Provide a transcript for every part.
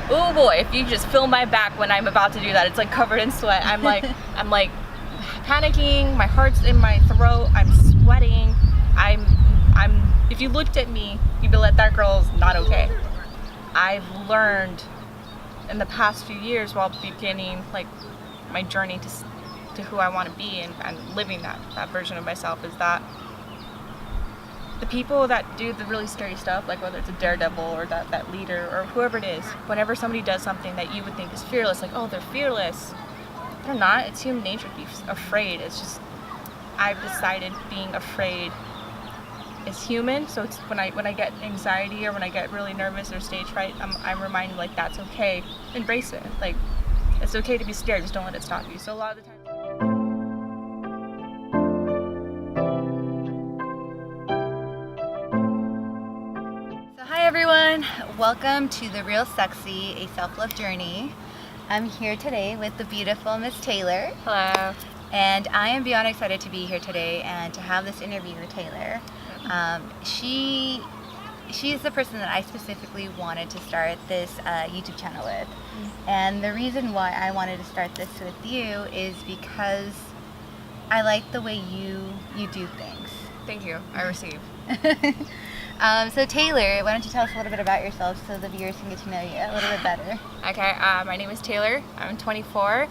oh boy, if you just feel my back when I'm about to do that, it's like covered in sweat. I'm like panicking, my heart's in my throat, I'm sweating, if you looked at me, you'd be like, that girl's not okay. I've learned in the past few years while beginning like my journey to who I want to be and living that version of myself is that the people that do the really scary stuff, like whether it's a daredevil or that leader or whoever it is, whenever somebody does something that you would think is fearless, like, oh, they're fearless. They're not. It's human nature to be afraid. It's just, I've decided being afraid is human. So it's when I get anxiety or when I get really nervous or stage fright, I'm reminded like that's okay. Embrace it. Like it's okay to be scared. Just don't let it stop you. So a lot of the time. Hi everyone, welcome to The Real Sexy, a self-love journey. I'm here today with the beautiful Miss Taylor. Hello. And I am beyond excited to be here today and to have this interview with Taylor. She is the person that I specifically wanted to start this YouTube channel with. And the reason why I wanted to start this with you is because I like the way you do things. Thank you. I receive. So Taylor, why don't you tell us a little bit about yourself so the viewers can get to know you a little bit better. Okay, my name is Taylor. I'm 24.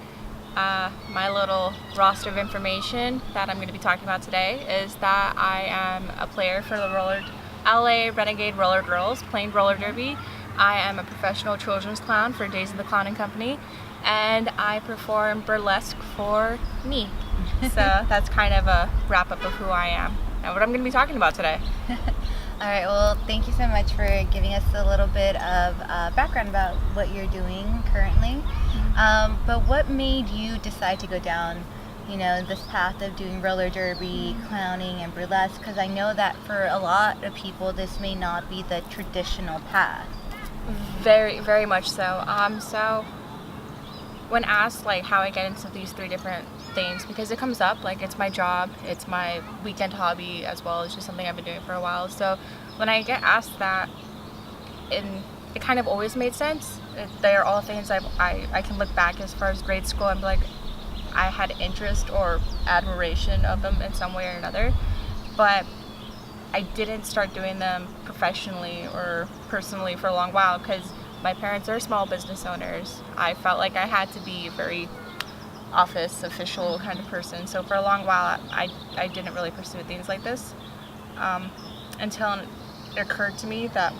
My little roster of information that I'm going to be talking about today is that I am a player for the LA Renegade Roller Girls, playing roller derby. I am a professional children's clown for Days of the Clowning Company, and I perform burlesque for me. So that's kind of a wrap-up of who I am and what I'm going to be talking about today. All right, well, thank you so much for giving us a little bit of background about what you're doing currently. But what made you decide to go down, this path of doing roller derby, clowning, and burlesque? Because I know that for a lot of people, this may not be the traditional path. Very, very much so. So when asked like how I get into these three different things, because it comes up, like it's my job, it's my weekend hobby as well, it's just something I've been doing for a while. So when I get asked that, it kind of always made sense. They are all things I can look back as far as grade school and be like, I had interest or admiration of them in some way or another, but I didn't start doing them professionally or personally for a long while because my parents are small business owners. I felt like I had to be a very office official kind of person. So for a long while, I didn't really pursue things like this until it occurred to me that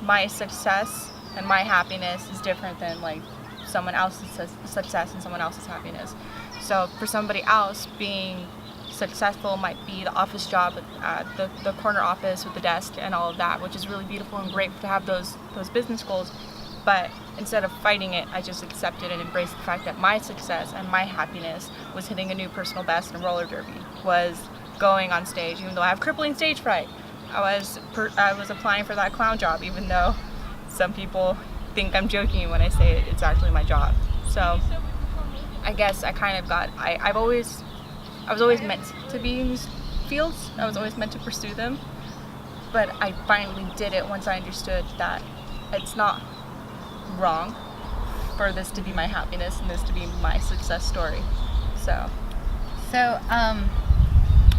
my success and my happiness is different than like someone else's success and someone else's happiness. So for somebody else, being successful might be the office job, the corner office with the desk and all of that, which is really beautiful and great to have those business goals. But instead of fighting it, I just accepted and embraced the fact that my success and my happiness was hitting a new personal best in roller derby, was going on stage, even though I have crippling stage fright. I was applying for that clown job, even though some people think I'm joking when I say it's actually my job. So I guess I kind of I was always meant to be in these fields. I was always meant to pursue them. But I finally did it once I understood that it's not wrong for this to be my happiness and this to be my success story. So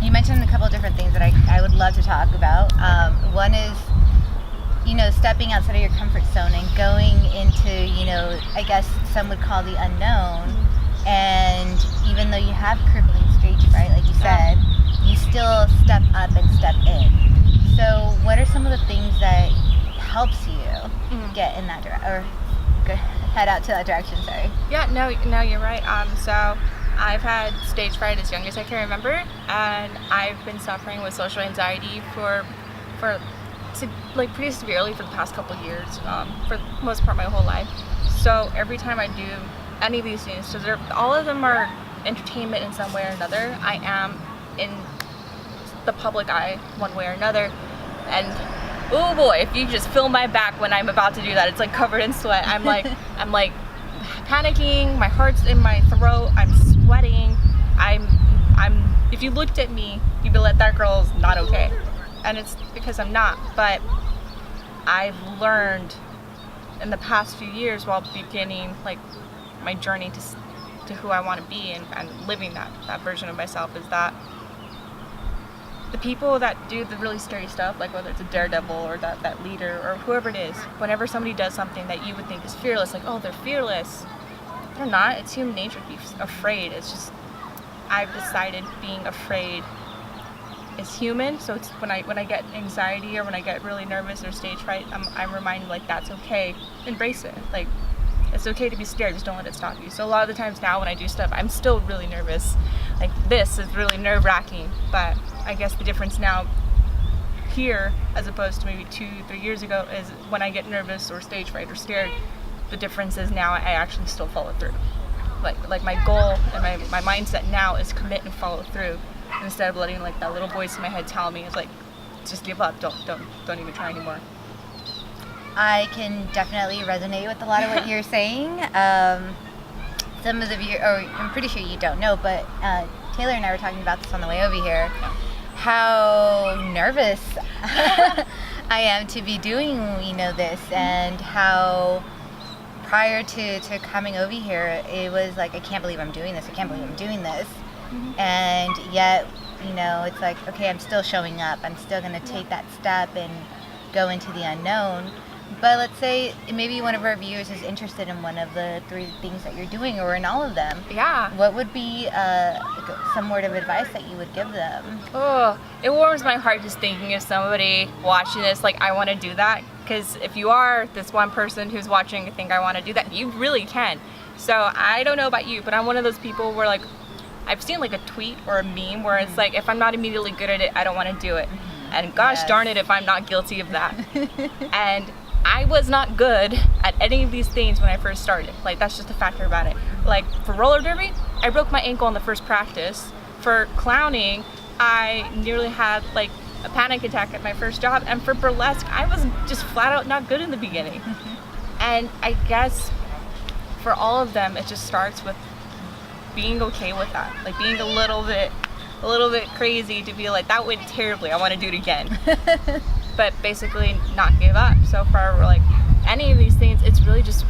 you mentioned a couple of different things that I would love to talk about. One is, stepping outside of your comfort zone and going into, I guess some would call the unknown. And even though you have crippling stage fright, like you said, you still step up and step in. So what are some of the things that helps you get in that direction, or head out to that direction, sorry? Yeah, no, you're right. So I've had stage fright as young as I can remember, and I've been suffering with social anxiety for pretty severely for the past couple of years, for the most part my whole life. So every time I do any of these things, so all of them are entertainment in some way or another. I am in the public eye one way or another, and oh boy, if you just feel my back when I'm about to do that, it's like covered in sweat. I'm like panicking, my heart's in my throat, I'm sweating, if you looked at me, you'd be like, that girl's not okay. And it's because I'm not, but I've learned in the past few years, while beginning like my journey to who I want to be and living that version of myself, is that the people that do the really scary stuff, like whether it's a daredevil or that leader or whoever it is, whenever somebody does something that you would think is fearless, like, oh, they're fearless, they're not. It's human nature to be afraid. It's just, I've decided being afraid is human. So it's when I get anxiety or when I get really nervous or stage fright, I'm reminded, like, that's okay. Embrace it. Like, it's okay to be scared, just don't let it stop you. So a lot of the times now when I do stuff, I'm still really nervous. Like, this is really nerve-wracking, but I guess the difference now here, as opposed to maybe 2-3 years ago, is when I get nervous or stage fright or scared, the difference is now I actually still follow through. Like my goal and my mindset now is commit and follow through, instead of letting like that little voice in my head tell me, it's like, just give up, don't even try anymore. I can definitely resonate with a lot of what you're saying. Some of the viewers, or I'm pretty sure you don't know, but Taylor and I were talking about this on the way over here, how nervous I am to be doing, this, and how prior to coming over here, it was like, I can't believe I'm doing this. And yet, it's like, okay, I'm still showing up. I'm still going to take that step and go into the unknown. But let's say maybe one of our viewers is interested in one of the 3 things that you're doing, or in all of them. Yeah. What would be some word of advice that you would give them? Oh, it warms my heart just thinking of somebody watching this, like, I want to do that. Because if you are this one person who's watching and think I want to do that, you really can. So I don't know about you, but I'm one of those people where, like, I've seen like a tweet or a meme where it's like, if I'm not immediately good at it, I don't want to do it. And gosh darn it if I'm not guilty of that. And I was not good at any of these things when I first started. Like, that's just a factor about it. Like, for roller derby, I broke my ankle on the first practice. For clowning, I nearly had like a panic attack at my first job. And for burlesque, I was just flat out not good in the beginning. And I guess for all of them, it just starts with being okay with that. Like, being a little bit crazy to be like, that went terribly, I want to do it again. But basically not give up. So far, we're like, any of these things, it's really just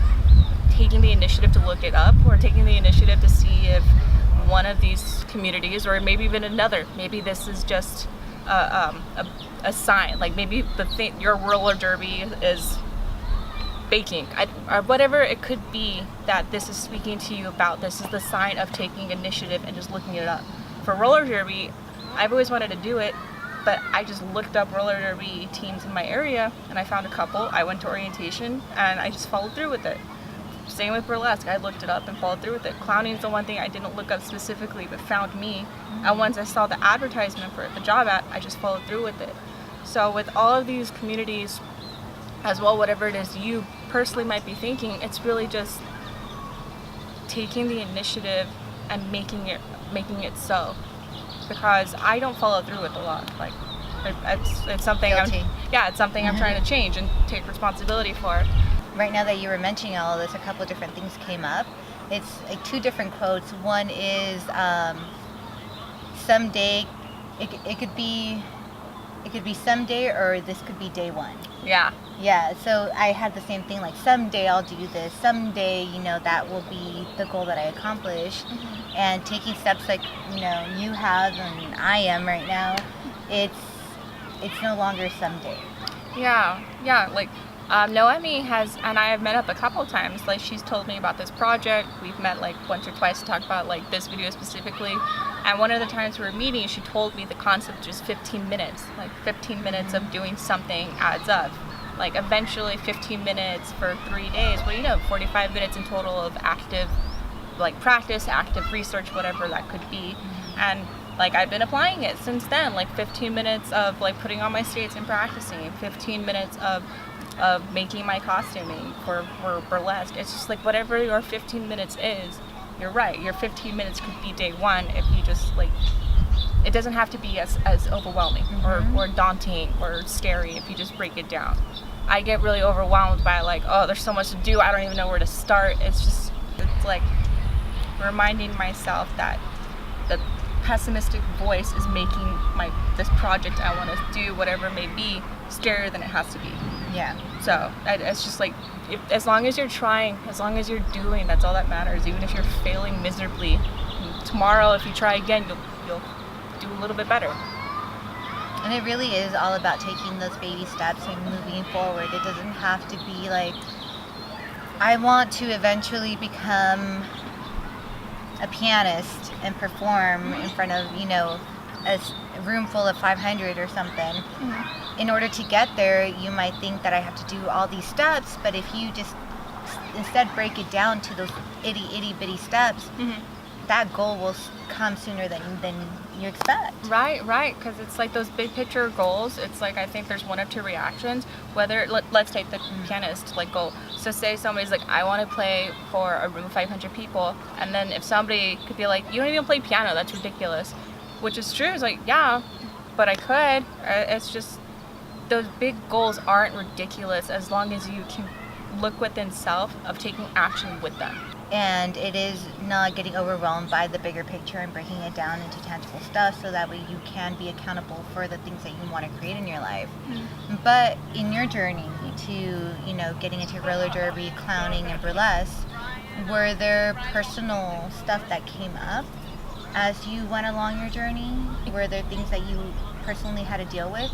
taking the initiative to look it up, or taking the initiative to see if one of these communities, or maybe even another, maybe this is just a sign. Like, maybe your roller derby is baking, or whatever it could be, that this is speaking to you about. This is the sign of taking initiative and just looking it up. For roller derby, I've always wanted to do it, but I just looked up roller derby teams in my area and I found a couple. I went to orientation and I just followed through with it. Same with burlesque, I looked it up and followed through with it. Clowning is the one thing I didn't look up specifically but found me. And once I saw the advertisement for it, the job ad, I just followed through with it. So with all of these communities as well, whatever it is you personally might be thinking, it's really just taking the initiative and making it so. Because I don't follow through with a lot. Like, it's something it's something I'm trying to change and take responsibility for. Right now that you were mentioning all of this, a couple of different things came up. It's like 2 different quotes. One is, someday, it could be someday, or this could be day one. Yeah. Yeah, so I had the same thing, like, someday I'll do this, someday, that will be the goal that I accomplish. And taking steps like, you have and I am right now, it's no longer someday. Yeah, like, Noemi has, and I have met up a couple times. Like, she's told me about this project. We've met like once or twice to talk about like this video specifically. And one of the times we were meeting, she told me the concept was 15 minutes. Like, 15 minutes of doing something adds up. Like, eventually 15 minutes for 3 days. Well, 45 minutes in total of active, like, practice, active research, whatever that could be. And like, I've been applying it since then. Like, 15 minutes of like putting on my skates and practicing. 15 minutes of making my costuming for burlesque. It's just like, whatever your 15 minutes is, you're right. Your 15 minutes could be day one if you just like, it doesn't have to be as overwhelming or daunting or scary if you just break it down. I get really overwhelmed by like, oh, there's so much to do, I don't even know where to start. It's like reminding myself that the pessimistic voice is making this project I want to do, whatever it may be, scarier than it has to be. Yeah. So it's just like, as long as you're trying, as long as you're doing, that's all that matters. Even if you're failing miserably, tomorrow if you try again, you'll do a little bit better. And it really is all about taking those baby steps and moving forward. It doesn't have to be like, I want to eventually become a pianist and perform in front of, a room full of 500 or something. In order to get there, you might think that I have to do all these steps, but if you just instead break it down to those itty bitty steps, that goal will come sooner than you expect. Right, because it's like those big picture goals. It's like, I think there's one of two reactions. Whether, let's take the pianist like goal. So say somebody's like, I want to play for a room of 500 people, and then if somebody could be like, you don't even play piano, that's ridiculous, which is true. It's like, yeah, but I could. It's just, those big goals aren't ridiculous as long as you can look within self of taking action with them. And it is not getting overwhelmed by the bigger picture and breaking it down into tangible stuff, so that way you can be accountable for the things that you want to create in your life. But in your journey to, getting into roller derby, clowning, and burlesque, were there personal stuff that came up as you went along your journey? Were there things that you personally had to deal with?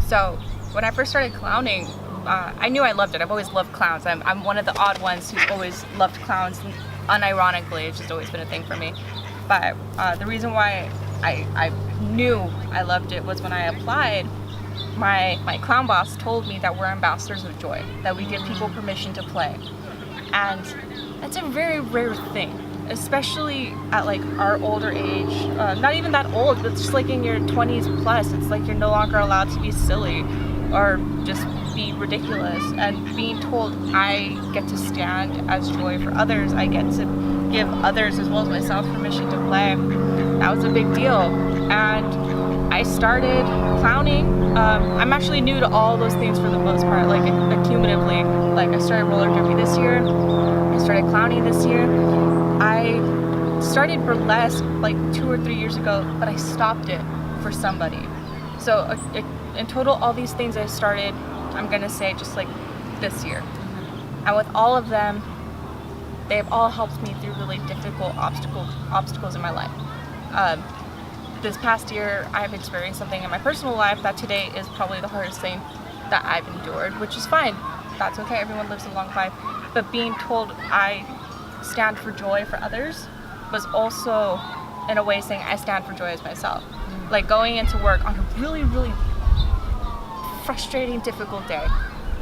So when I first started clowning, I knew I loved it. I've always loved clowns. I'm one of the odd ones who's always loved clowns. Unironically, it's just always been a thing for me. But the reason why I knew I loved it was when I applied, my clown boss told me that we're ambassadors of joy, that we give people permission to play. And that's a very rare thing, especially at like our older age. Not even that old, but just like in your 20s plus, it's like you're no longer allowed to be silly or just be ridiculous. And being told I get to stand as joy for others, I get to give others as well as myself permission to play, that was a big deal. And I started clowning. I'm actually new to all those things for the most part, like accumulatively. Like I started roller derby this year, I started clowning this year. I started burlesque like 2 or 3 years ago, but I stopped it for somebody. So in total, all these things I started, I'm gonna say just like this year. And with all of them, they've all helped me through really difficult obstacles in my life. This past year, I've experienced something in my personal life that today is probably the hardest thing that I've endured, which is fine. That's okay, everyone lives a long life. But being told I stand for joy for others was also, in a way, saying I stand for joy as myself. Like going into work on a really, really frustrating, difficult day.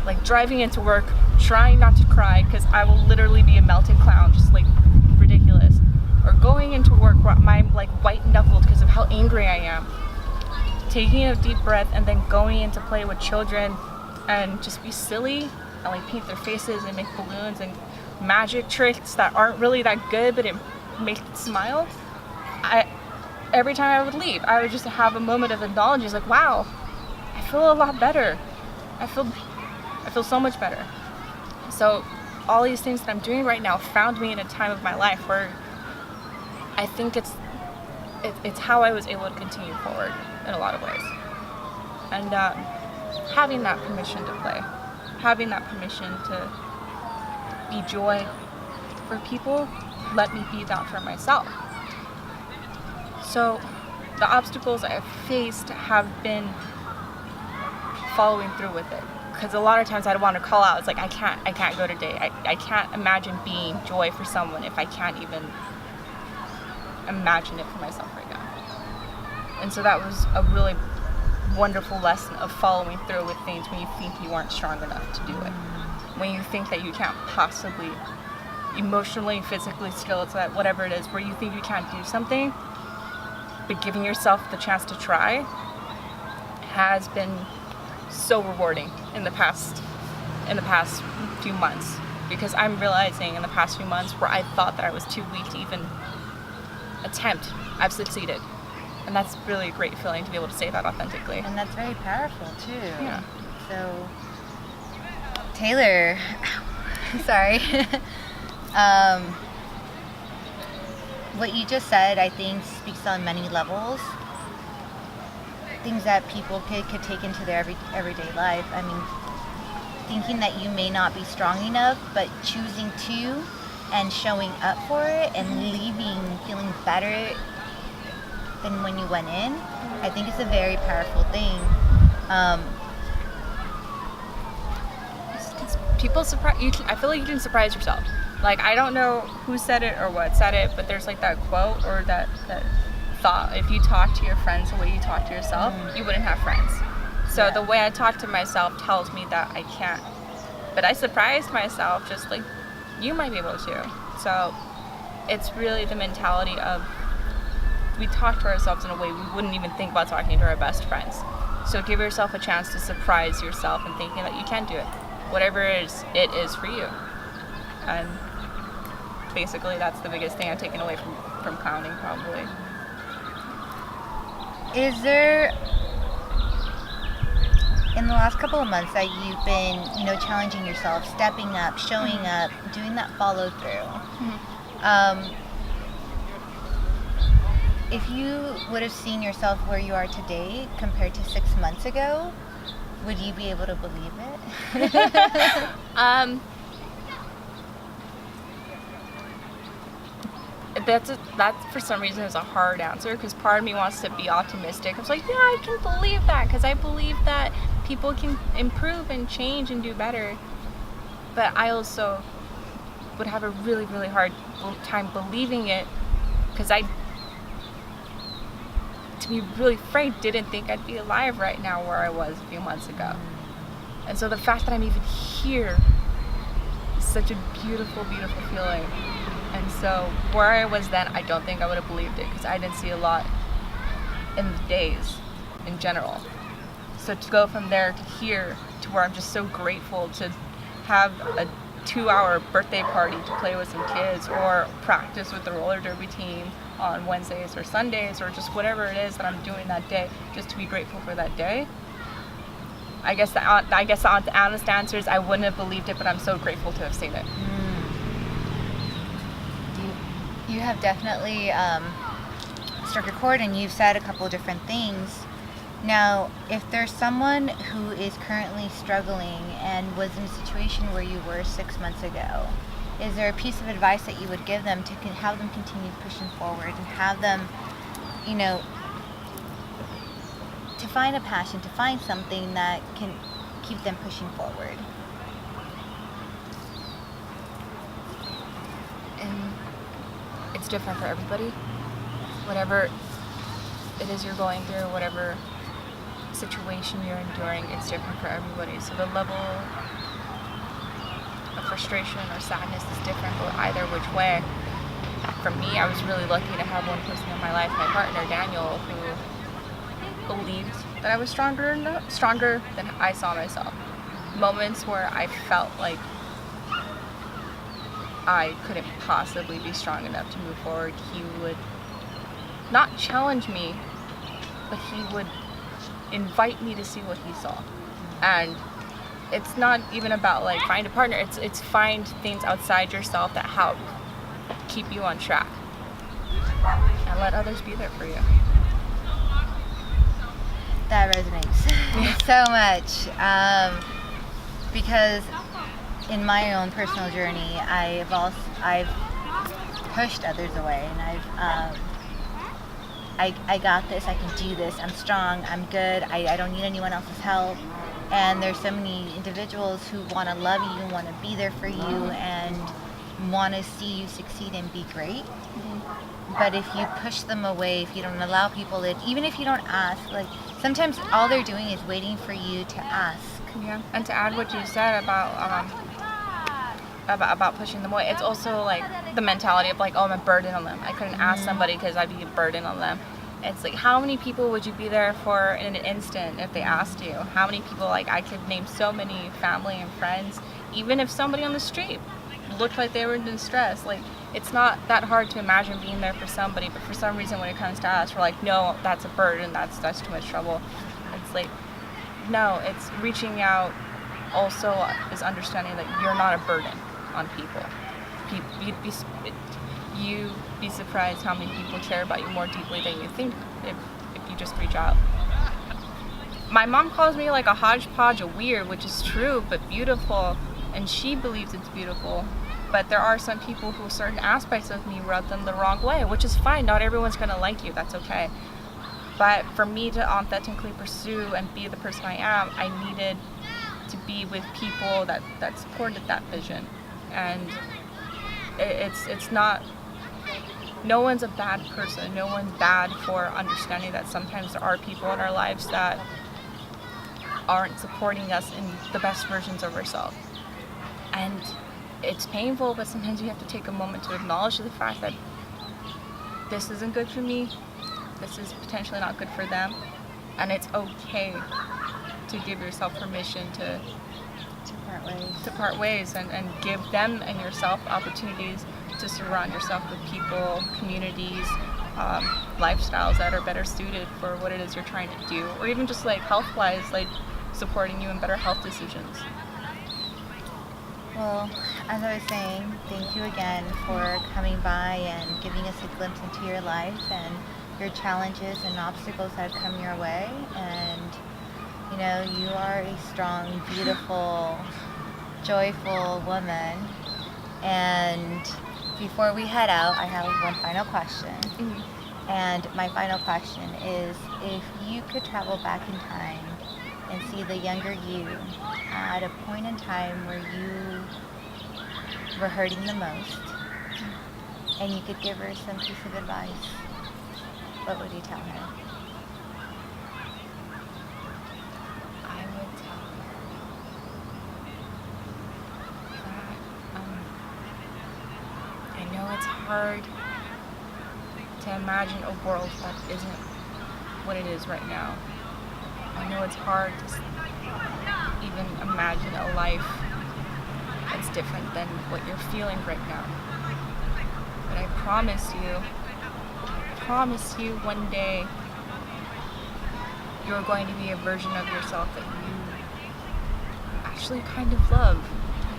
Like driving into work, trying not to cry because I will literally be a melted clown, just like ridiculous. Or going into work where I'm like white knuckled because of how angry I am. Taking a deep breath and then going in to play with children and just be silly and like paint their faces and make balloons and magic tricks that aren't really that good, but it makes it smile. Every time I would leave, I would just have a moment of acknowledgement, like, wow, I feel a lot better. I feel so much better. So all these things that I'm doing right now found me in a time of my life where I think it's how I was able to continue forward in a lot of ways. And having that permission to play, having that permission to be joy for people, let me be that for myself. So the obstacles I've faced have been following through with it. Because a lot of times I'd want to call out, it's like, I can't go today. I can't imagine being joy for someone if I can't even imagine it for myself right now. And so that was a really wonderful lesson of following through with things when you think you aren't strong enough to do it. When you think that you can't possibly emotionally, physically, skills, that whatever it is, where you think you can't do something, but giving yourself the chance to try has been so rewarding in the past few months. Because I'm realizing in the past few months where I thought that I was too weak to even attempt, I've succeeded. And that's really a great feeling to be able to say that authentically. And that's very powerful too. Yeah. So, Taylor, sorry. What you just said, I think, speaks on many levels. things that people could take into their everyday life. I mean, thinking that you may not be strong enough, but choosing to and showing up for it and leaving feeling better than when you went in, I think it's a very powerful thing. People surprise you. I feel like you can surprise yourself. Like, I don't know who said it or what said it, but there's like that quote or that thought: if you talk to your friends the way you talk to yourself, you wouldn't have friends. So the way I talk to myself tells me that I can't. But I surprised myself, just like you might be able to. So it's really the mentality of, we talk to ourselves in a way we wouldn't even think about talking to our best friends. So give yourself a chance to surprise yourself and thinking that you can do it. Whatever it is for you. And basically that's the biggest thing I've taken away from clowning, probably. Is there, in the last couple of months that you've been, challenging yourself, stepping up, showing up, doing that follow through, if you would have seen yourself where you are today compared to 6 months ago, would you be able to believe it? That for some reason is a hard answer, because part of me wants to be optimistic. I was like, yeah, I can believe that, because I believe that people can improve and change and do better. But I also would have a really, really hard time believing it, because to be really frank, didn't think I'd be alive right now where I was a few months ago. And so the fact that I'm even here is such a beautiful, beautiful feeling. And so where I was then, I don't think I would have believed it, because I didn't see a lot in the days in general. So to go from there to here, to where I'm just so grateful to have a 2-hour birthday party to play with some kids, or practice with the roller derby team on Wednesdays or Sundays, or just whatever it is that I'm doing that day, just to be grateful for that day. I guess the honest answer is I wouldn't have believed it, but I'm so grateful to have seen it. You have definitely struck a chord, and you've said a couple of different things. Now, if there's someone who is currently struggling and was in a situation where you were 6 months ago, is there a piece of advice that you would give them to have them continue pushing forward and have them, to find a passion, to find something that can keep them pushing forward? And it's different for everybody. Whatever it is you're going through, whatever situation you're enduring, it's different for everybody. So the level of frustration or sadness is different, but either which way. For me, I was really lucky to have one person in my life, my partner Daniel, who believed that I was stronger than I saw myself. Moments where I felt like I couldn't possibly be strong enough to move forward, he would not challenge me, but he would invite me to see what he saw. And it's not even about like find a partner, it's find things outside yourself that help keep you on track, and let others be there for you. That resonates so much, because in my own personal journey, I've pushed others away, and I got this, I can do this, I'm strong, I'm good, I don't need anyone else's help. And there's so many individuals who want to love you, want to be there for you, and want to see you succeed and be great. But if you push them away, if you don't allow people in, even if you don't ask, like sometimes all they're doing is waiting for you to ask. Yeah, and to add what you said about pushing them away, it's also like the mentality of like, oh, I'm a burden on them. I couldn't ask somebody because I'd be a burden on them. It's like, how many people would you be there for in an instant if they asked you? How many people, like I could name so many family and friends, even if somebody on the street looked like they were in distress. Like, it's not that hard to imagine being there for somebody, but for some reason when it comes to us, we're like, no, that's a burden, that's too much trouble. It's like, no, it's reaching out also is understanding that you're not a burden on people. You'd be surprised how many people care about you more deeply than you think if you just reach out. my mom calls me like a hodgepodge of weird, which is true, but beautiful, and she believes it's beautiful. But there are some people who certain aspects of me rub them the wrong way, which is fine. Not everyone's gonna like you, that's okay. But for me to authentically pursue and be the person I am, I needed to be with people that supported that vision. And it's not, no one's a bad person. No one's bad for understanding that sometimes there are people in our lives that aren't supporting us in the best versions of ourselves. And it's painful, but sometimes you have to take a moment to acknowledge the fact that this isn't good for me, this is potentially not good for them, and it's okay to give yourself permission to part ways and give them and yourself opportunities to surround yourself with people, communities, lifestyles that are better suited for what it is you're trying to do, or even just like health-wise, like supporting you in better health decisions. Well, as I was saying, thank you again for coming by and giving us a glimpse into your life and your challenges and obstacles that have come your way. And you know, you are a strong, beautiful, joyful woman. And before we head out, I have one final question. Mm-hmm. And my final question is, if you could travel back in time and see the younger you at a point in time where you were hurting the most, and you could give her some piece of advice, what would you tell her? I would tell her that I know it's hard to imagine a world that isn't what it is right now. I know it's hard to even imagine a life that's different than what you're feeling right now. But I promise you one day you're going to be a version of yourself that you actually kind of love,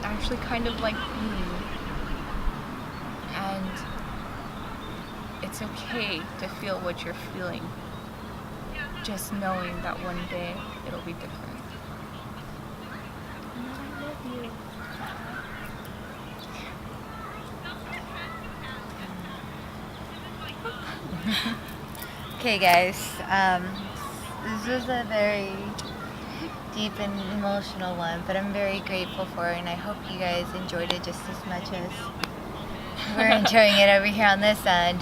actually kind of like being. And it's okay to feel what you're feeling, just knowing that one day it'll be different. And I love you. Okay, guys, this was a very deep and emotional one, but I'm very grateful for it, and I hope you guys enjoyed it just as much as we're enjoying it over here on this end.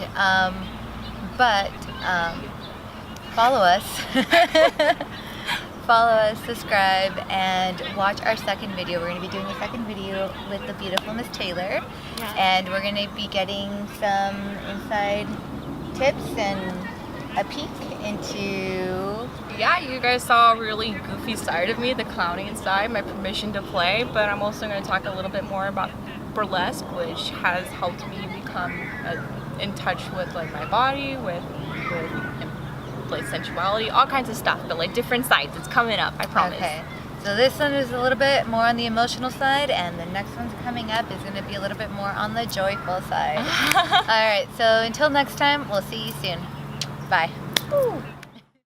Follow us, subscribe, and watch our second video. We're going to be doing a second video with the beautiful Miss Taylor, and we're going to be getting some inside tips and a peek into... Yeah, you guys saw a really goofy side of me, the clowning side, my permission to play, but I'm also going to talk a little bit more about burlesque, which has helped me become in touch with like my body, with like sensuality, all kinds of stuff, but like different sides. It's coming up, I promise. Okay, so this one is a little bit more on the emotional side, and the next one's coming up is going to be a little bit more on the joyful side. All right, so until next time, we'll see you soon. Bye. Ooh.